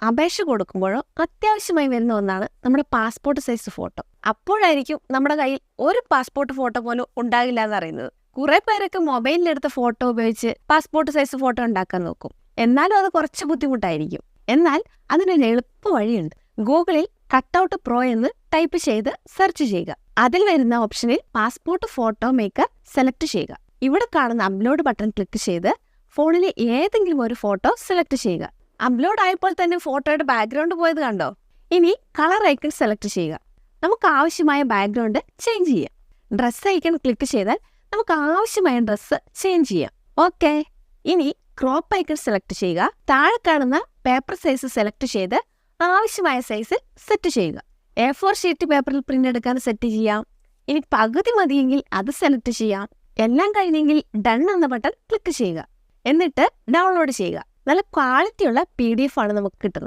അപേക്ഷ കൊടുക്കുമ്പോഴോ അത്യാവശ്യമായി വരുന്ന ഒന്നാണ് നമ്മുടെ പാസ്പോർട്ട് സൈസ് ഫോട്ടോ. അപ്പോഴായിരിക്കും നമ്മുടെ കയ്യിൽ ഒരു പാസ്പോർട്ട് ഫോട്ടോ പോലും ഉണ്ടാകില്ല എന്നറിയുന്നത്. കുറെ പേരൊക്കെ മൊബൈലിലെടുത്ത ഫോട്ടോ ഉപയോഗിച്ച് പാസ്പോർട്ട് സൈസ് ഫോട്ടോ ഉണ്ടാക്കാൻ നോക്കും. എന്നാലും അത് കുറച്ച് ബുദ്ധിമുട്ടായിരിക്കും. എന്നാൽ അതിനൊരു എളുപ്പ വഴിയുണ്ട്. ഗൂഗിളിൽ കട്ടൗട്ട് പ്രോ എന്ന് ടൈപ്പ് ചെയ്ത് സെർച്ച് ചെയ്യുക. അതിൽ വരുന്ന ഓപ്ഷനിൽ പാസ്പോർട്ട് ഫോട്ടോ മേക്കർ സെലക്ട് ചെയ്യുക. ഇവിടെ കാണുന്ന അപ്ലോഡ് ബട്ടൺ ക്ലിക്ക് ചെയ്ത് ഫോണിലെ ഏതെങ്കിലും ഒരു ഫോട്ടോ സെലക്ട് ചെയ്യുക. അപ്ലോഡ് ആയപ്പോൾ തന്നെ ഫോട്ടോയുടെ ബാക്ക്ഗ്രൗണ്ട് പോയത് കണ്ടോ? ഇനി കളർ ഐക്കൺ സെലക്ട് ചെയ്യുക. നമുക്ക് ആവശ്യമായ ബാക്ക്ഗ്രൗണ്ട് ചേഞ്ച് ചെയ്യാം. ഡ്രസ് ഐക്കൺ ക്ലിക്ക് ചെയ്താൽ നമുക്ക് ആവശ്യമായ ഡ്രസ്സ് ചേഞ്ച് ചെയ്യാം. ഓക്കെ, ഇനി ക്രോപ്പ് ഐക്കൺ സെലക്ട് ചെയ്യുക. താഴെ കാണുന്ന പേപ്പർ സൈസ് സെലക്ട് ചെയ്ത് ആവശ്യമായ സൈസ് സെറ്റ് ചെയ്യുക. A4 ഷീറ്റ് പേപ്പറിൽ പ്രിന്റ് എടുക്കാൻ സെറ്റ് ചെയ്യാം. ഇനി പകുതി മതിയെങ്കിൽ അത് സെലക്ട് ചെയ്യാം. എല്ലാം കഴിഞ്ഞെങ്കിൽ ഡൺ എന്ന ബട്ടൺ ക്ലിക്ക് ചെയ്യുക. എന്നിട്ട് ഡൗൺലോഡ് ചെയ്യുക. നല്ല ക്വാളിറ്റിയുള്ള PDF ആണ് നമുക്ക് കിട്ടുന്നത്.